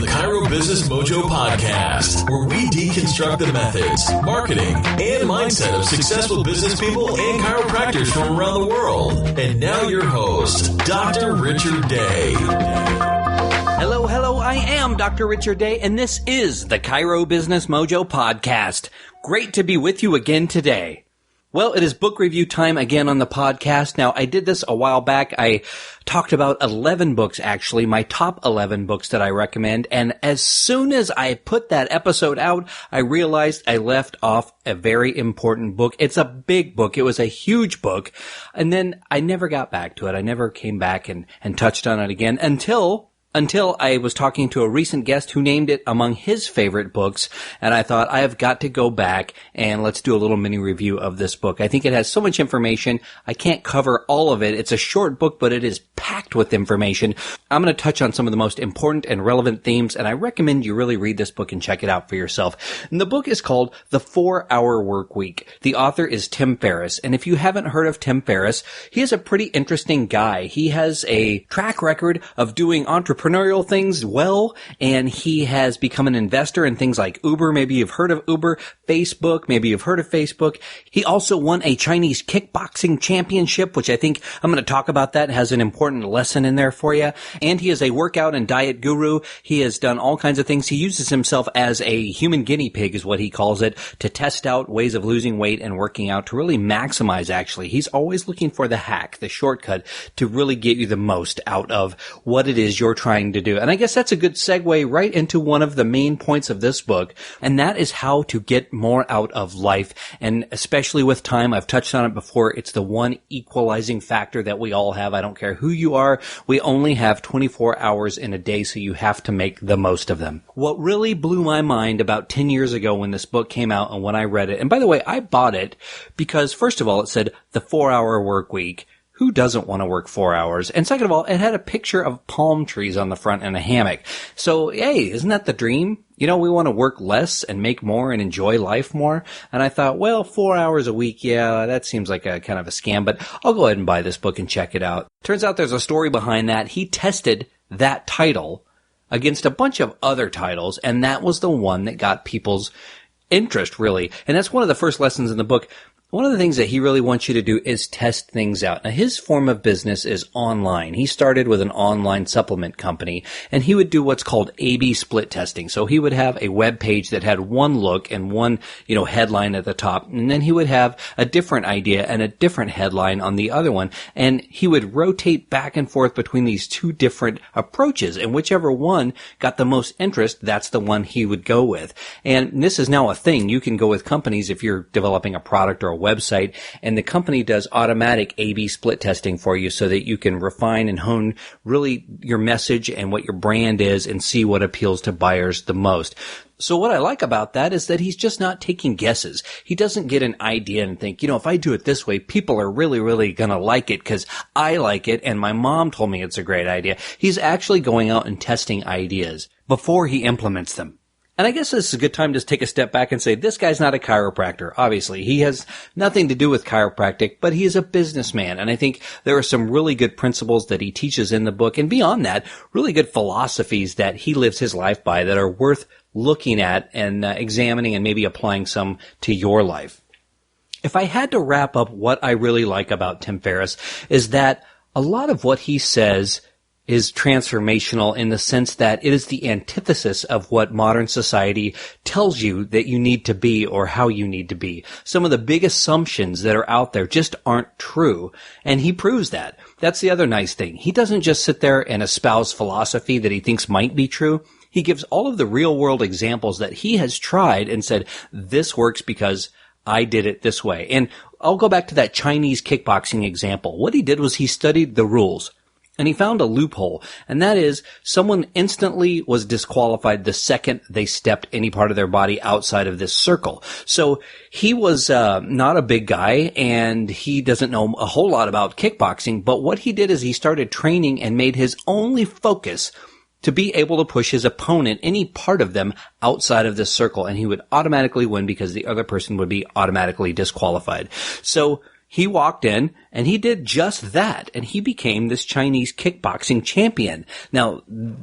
the Cairo Business Mojo podcast, where we deconstruct the methods, marketing, and mindset of successful business people and chiropractors from around the world. And now your host, Dr. Richard Day. Hello, I am Dr. Richard Day, and this is the Cairo Business Mojo podcast. Great to be with you again today. Well, it is book review time again on the podcast. Now, I did this a while back. I talked about 11 books, actually, my top 11 books that I recommend. And as soon as I put that episode out, I realized I left off a very important book. It's a big book. It was a huge book. And then I never got back to it. I never came back and touched on it again until I was talking to a recent guest who named it among his favorite books, and I thought, I have got to go back and let's do a little mini review of this book. I think it has so much information, I can't cover all of it. It's a short book, but it is packed with information. I'm going to touch on some of the most important and relevant themes, and I recommend you really read this book and check it out for yourself. And the book is called The 4-Hour Work Week. The author is Tim Ferriss, and if you haven't heard of Tim Ferriss, he is a pretty interesting guy. He has a track record of doing entrepreneurial things well, and he has become an investor in things like Uber. Maybe you've heard of Uber. Facebook. Maybe you've heard of Facebook. He also won a Chinese kickboxing championship, which I think I'm going to talk about. That has an important lesson in there for you. And he is a workout and diet guru. He has done all kinds of things. He uses himself as a human guinea pig, is what he calls it, to test out ways of losing weight and working out to really maximize, actually. He's always looking for the hack, the shortcut, to really get you the most out of what it is you're trying to do. And I guess that's a good segue right into one of the main points of this book, and that is how to get more out of life. And especially with time, I've touched on it before, it's the one equalizing factor that we all have. I don't care who you are, we only have 24 hours in a day, so you have to make the most of them. What really blew my mind about 10 years ago when this book came out and when I read it, and by the way, I bought it because, first of all, it said the 4-hour work week. Who doesn't want to work 4 hours? And second of all, it had a picture of palm trees on the front and a hammock. So, hey, isn't that the dream? You know, we want to work less and make more and enjoy life more. And I thought, well, 4 hours a week, yeah, that seems like a kind of a scam, but I'll go ahead and buy this book and check it out. Turns out there's a story behind that. He tested that title against a bunch of other titles, and that was the one that got people's interest, really. And that's one of the first lessons in the book. One of the things that he really wants you to do is test things out. Now, his form of business is online. He started with an online supplement company, and he would do what's called A/B split testing. So he would have a web page that had one look and one, headline at the top, and then he would have a different idea and a different headline on the other one, and he would rotate back and forth between these two different approaches, and whichever one got the most interest, that's the one he would go with. And this is now a thing. You can go with companies if you're developing a product or a website, and the company does automatic A/B split testing for you so that you can refine and hone really your message and what your brand is and see what appeals to buyers the most. So what I like about that is that he's just not taking guesses. He doesn't get an idea and think, if I do it this way, people are really, really going to like it because I like it and my mom told me it's a great idea. He's actually going out and testing ideas before he implements them. And I guess this is a good time to take a step back and say, this guy's not a chiropractor. Obviously, he has nothing to do with chiropractic, but he is a businessman. And I think there are some really good principles that he teaches in the book. And beyond that, really good philosophies that he lives his life by that are worth looking at and examining and maybe applying some to your life. If I had to wrap up what I really like about Tim Ferriss is that a lot of what he says is transformational in the sense that it is the antithesis of what modern society tells you that you need to be or how you need to be. Some of the big assumptions that are out there just aren't true, and he proves that. That's the other nice thing. He doesn't just sit there and espouse philosophy that he thinks might be true. He gives all of the real-world examples that he has tried and said, this works because I did it this way. And I'll go back to that Chinese kickboxing example. What he did was he studied the rules. And he found a loophole, and that is someone instantly was disqualified the second they stepped any part of their body outside of this circle. So he was not a big guy, and he doesn't know a whole lot about kickboxing, but what he did is he started training and made his only focus to be able to push his opponent, any part of them, outside of this circle, and he would automatically win because the other person would be automatically disqualified. So he walked in and he did just that, and he became this Chinese kickboxing champion. Now,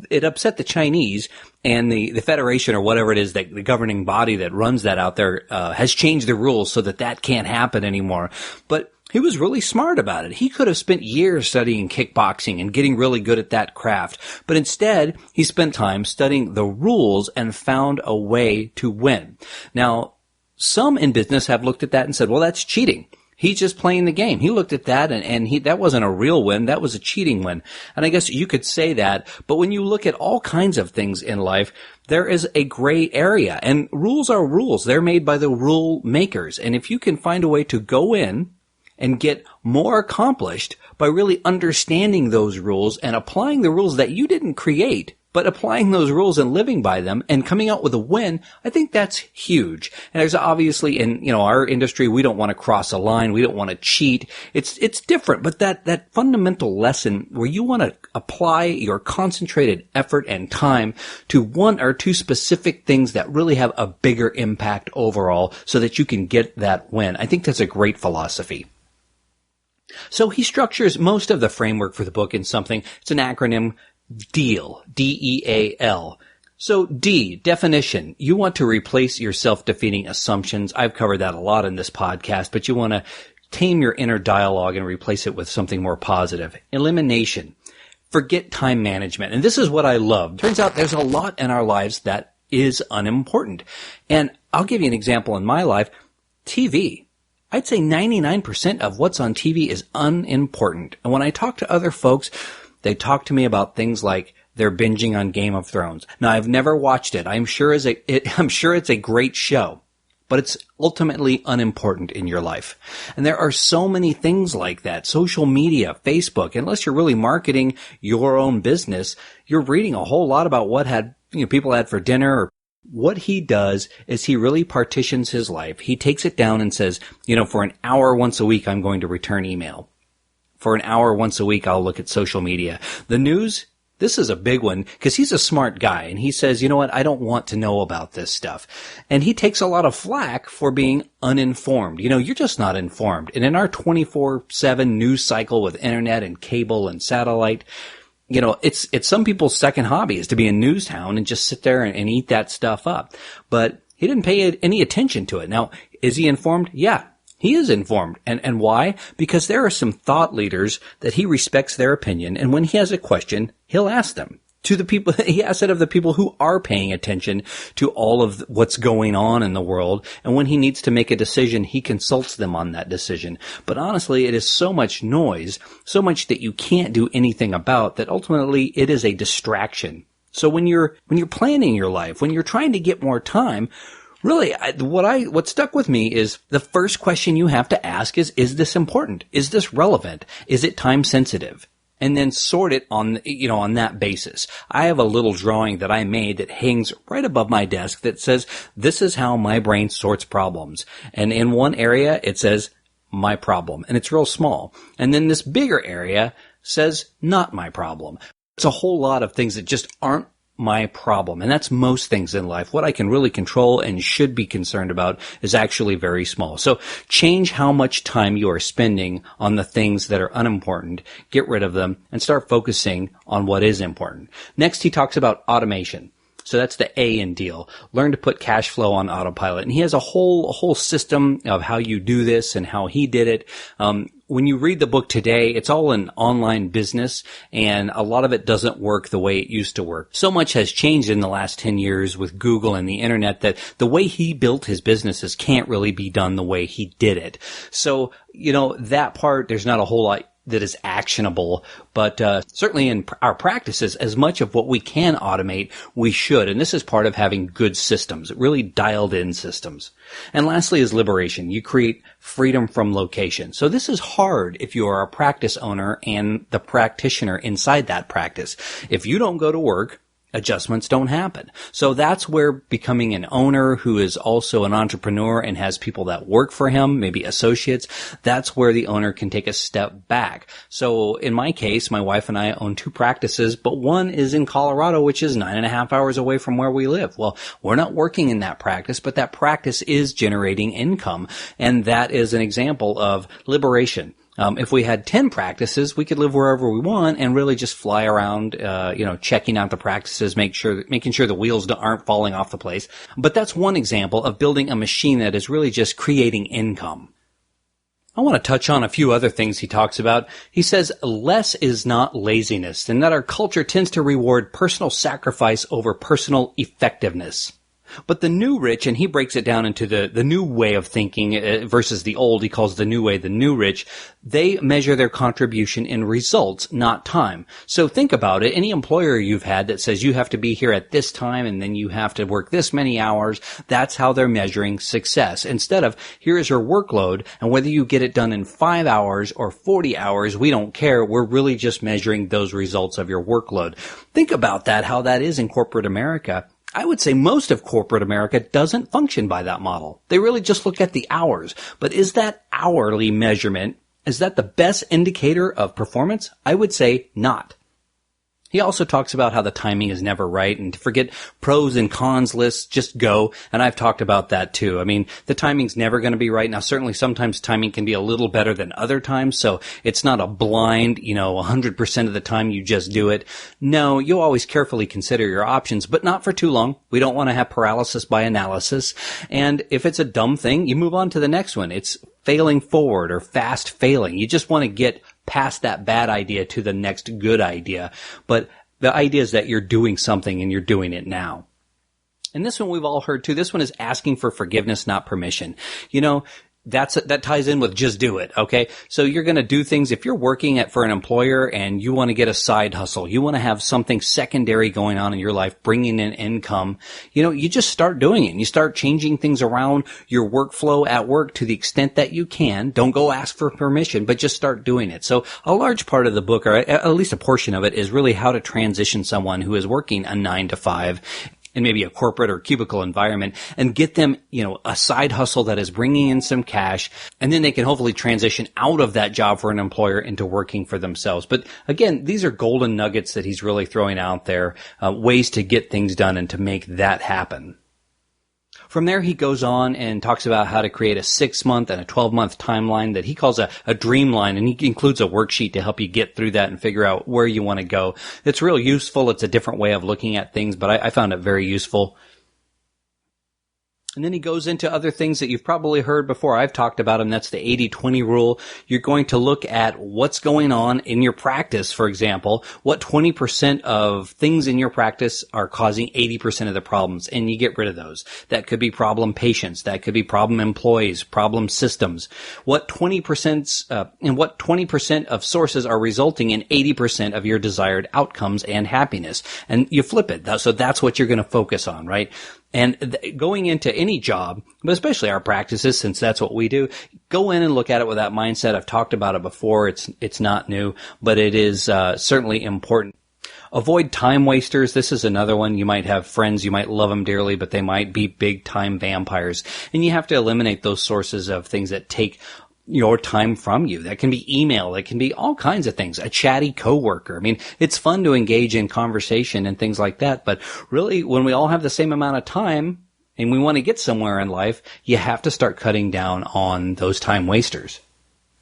it upset the Chinese, and the federation or whatever it is, the governing body that runs that out there, has changed the rules so that can't happen anymore. But he was really smart about it. He could have spent years studying kickboxing and getting really good at that craft. But instead, he spent time studying the rules and found a way to win. Now, some in business have looked at that and said, well, that's cheating. He's just playing the game. He looked at that and that wasn't a real win. That was a cheating win. And I guess you could say that. But when you look at all kinds of things in life, there is a gray area. And rules are rules. They're made by the rule makers. And if you can find a way to go in and get more accomplished by really understanding those rules and applying the rules that you didn't create, but applying those rules and living by them and coming out with a win, I think that's huge. And there's obviously in, our industry, we don't want to cross a line. We don't want to cheat. It's different, but that fundamental lesson where you want to apply your concentrated effort and time to one or two specific things that really have a bigger impact overall so that you can get that win. I think that's a great philosophy. So he structures most of the framework for the book in something. It's an acronym, DEAL, D-E-A-L. So D, definition. You want to replace your self-defeating assumptions. I've covered that a lot in this podcast, but you want to tame your inner dialogue and replace it with something more positive. Elimination. Forget time management. And this is what I love. Turns out there's a lot in our lives that is unimportant. And I'll give you an example in my life. TV. I'd say 99% of what's on TV is unimportant. And when I talk to other folks, they talk to me about things like they're binging on Game of Thrones. Now, I've never watched it. I'm sure it's a great show, but it's ultimately unimportant in your life. And there are so many things like that. Social media, Facebook, unless you're really marketing your own business, you're reading a whole lot about what people had for dinner. Or what he does is he really partitions his life. He takes it down and says, for an hour once a week, I'm going to return email. For an hour once a week, I'll look at social media. The news, this is a big one because he's a smart guy and he says, you know what, I don't want to know about this stuff. And he takes a lot of flack for being uninformed. You're just not informed. And in our 24/7 news cycle with internet and cable and satellite, it's some people's second hobby is to be a news hound and just sit there and eat that stuff up. But he didn't pay any attention to it. Now, is he informed? Yeah. He is informed. And why? Because there are some thought leaders that he respects their opinion. And when he has a question, he'll ask them to the people. He asks it of the people who are paying attention to all of what's going on in the world. And when he needs to make a decision, he consults them on that decision. But honestly, it is so much noise, so much that you can't do anything about that ultimately it is a distraction. So when you're planning your life, when you're trying to get more time, really, what stuck with me is the first question you have to ask is this important? Is this relevant? Is it time sensitive? And then sort it on that basis. I have a little drawing that I made that hangs right above my desk that says, this is how my brain sorts problems. And in one area, it says, my problem. And it's real small. And then this bigger area says, not my problem. It's a whole lot of things that just aren't my problem. And that's most things in life. What I can really control and should be concerned about is actually very small. So change how much time you are spending on the things that are unimportant, get rid of them, and start focusing on what is important. Next, he talks about automation. So that's the A in DEAL. Learn to put cash flow on autopilot. And he has a whole system of how you do this and how he did it. When you read the book today, it's all an online business, and a lot of it doesn't work the way it used to work. So much has changed in the last 10 years with Google and the internet that the way he built his businesses can't really be done the way he did it. So, that part, there's not a whole lot that is actionable, but certainly in our practices, as much of what we can automate, we should. And this is part of having good systems, really dialed in systems. And lastly is liberation. You create freedom from location. So this is hard if you are a practice owner and the practitioner inside that practice. If you don't go to work adjustments don't happen. So that's where becoming an owner who is also an entrepreneur and has people that work for him, maybe associates, that's where the owner can take a step back. So in my case, my wife and I own 2 practices, but one is in Colorado, which is 9.5 hours away from where we live. Well, we're not working in that practice, but that practice is generating income. And that is an example of liberation. If we had 10 practices, we could live wherever we want and really just fly around, checking out the practices, making sure the wheels aren't falling off the place. But that's one example of building a machine that is really just creating income. I want to touch on a few other things he talks about. He says less is not laziness, and that our culture tends to reward personal sacrifice over personal effectiveness. But the new rich, and he breaks it down into the new way of thinking versus the old, he calls the new way the new rich, they measure their contribution in results, not time. So think about it. Any employer you've had that says you have to be here at this time and then you have to work this many hours, that's how they're measuring success. Instead of, here is your workload, and whether you get it done in 5 hours or 40 hours, we don't care. We're really just measuring those results of your workload. Think about that, how that is in corporate America. I would say most of corporate America doesn't function by that model. They really just look at the hours. But is that hourly measurement, is that the best indicator of performance? I would say not. He also talks about how the timing is never right, and to forget pros and cons lists, just go. And I've talked about that too. I mean, the timing's never going to be right. Now, certainly sometimes timing can be a little better than other times, so it's not a blind, 100% of the time you just do it. No, you always carefully consider your options, but not for too long. We don't want to have paralysis by analysis. And if it's a dumb thing, you move on to the next one. It's failing forward or fast failing. You just want to get past that bad idea to the next good idea. But the idea is that you're doing something and you're doing it now. And this one we've all heard too. This one is asking for forgiveness, not permission. That ties in with just do it, okay? So you're going to do things. If you're working for an employer and you want to get a side hustle, you want to have something secondary going on in your life, bringing in income, you just start doing it. And you start changing things around your workflow at work to the extent that you can. Don't go ask for permission, but just start doing it. So a large part of the book, or at least a portion of it, is really how to transition someone who is working a 9 to 5 in maybe a corporate or cubicle environment and get them, a side hustle that is bringing in some cash, and then they can hopefully transition out of that job for an employer into working for themselves. But again, these are golden nuggets that he's really throwing out there, ways to get things done and to make that happen. From there, he goes on and talks about how to create a 6-month and a 12-month timeline that he calls a dream line, and he includes a worksheet to help you get through that and figure out where you want to go. It's real useful. It's a different way of looking at things, but I found it very useful. And then he goes into other things that you've probably heard before. I've talked about them. That's the 80-20 rule. You're going to look at what's going on in your practice, for example. What 20% of things in your practice are causing 80% of the problems, and you get rid of those. That could be problem patients. That could be problem employees, problem systems. What 20% of sources are resulting in 80% of your desired outcomes and happiness. And you flip it. So that's what you're going to focus on, right? And going into any job, but especially our practices, since that's what we do, go in and look at it with that mindset. I've talked about it before. It's not new, but it is certainly important. Avoid time wasters. This is another one. You might have friends, you might love them dearly, but they might be big time vampires. And you have to eliminate those sources of things that take your time from you. That can be email. That can be all kinds of things. A chatty coworker. I mean, it's fun to engage in conversation and things like that. But really, when we all have the same amount of time and we want to get somewhere in life, you have to start cutting down on those time wasters.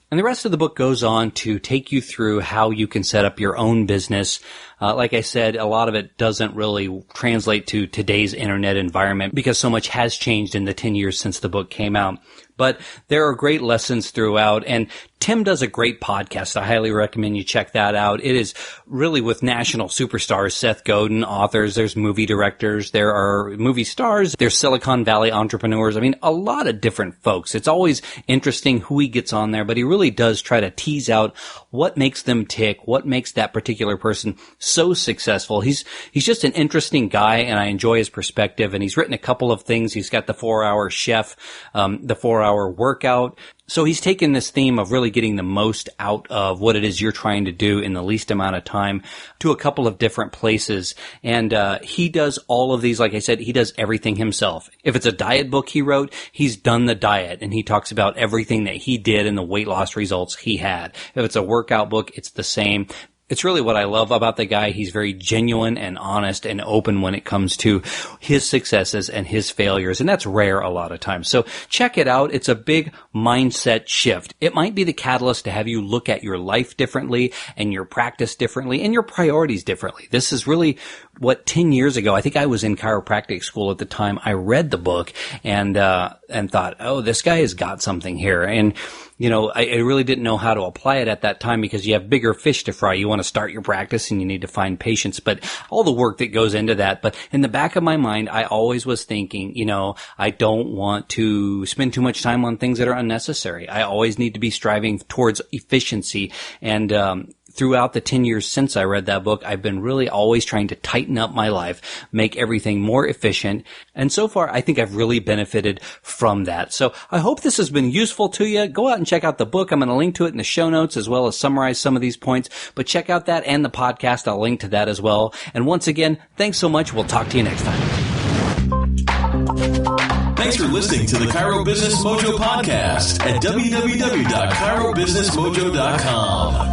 And the rest of the book goes on to take you through how you can set up your own business. Like I said, a lot of it doesn't really translate to today's internet environment because so much has changed in the 10 years since the book came out. But there are great lessons throughout, and Tim does a great podcast. I highly recommend you check that out. It is really with national superstars, Seth Godin, authors, there's movie directors, there are movie stars, there's Silicon Valley entrepreneurs. I mean, a lot of different folks. It's always interesting who he gets on there, but he really does try to tease out what makes them tick, what makes that particular person so successful. He's just an interesting guy, and I enjoy his perspective, and he's written a couple of things. He's got the 4-Hour Chef, the 4 24-hour workout. So he's taken this theme of really getting the most out of what it is you're trying to do in the least amount of time to a couple of different places. And he does all of these, like I said, he does everything himself. If it's a diet book he wrote, he's done the diet, and he talks about everything that he did and the weight loss results he had. If it's a workout book, it's the same. It's really what I love about the guy. He's very genuine and honest and open when it comes to his successes and his failures, and that's rare a lot of times. So check it out. It's a big mindset shift. It might be the catalyst to have you look at your life differently and your practice differently and your priorities differently. This is really what 10 years ago, I think I was in chiropractic school at the time, I read the book and thought, oh, this guy has got something here. And you know, I really didn't know how to apply it at that time because you have bigger fish to fry. You want to start your practice and you need to find patients, but all the work that goes into that. But in the back of my mind, I always was thinking, you know, I don't want to spend too much time on things that are unnecessary. I always need to be striving towards efficiency. And throughout the 10 years since I read that book, I've been really always trying to tighten up my life, make everything more efficient. And so far, I think I've really benefited from that. So I hope this has been useful to you. Go out and check out the book. I'm going to link to it in the show notes as well as summarize some of these points. But check out that and the podcast. I'll link to that as well. And once again, thanks so much. We'll talk to you next time. Thanks for listening to the Chiro Business Mojo podcast at www.chirobusinessmojo.com.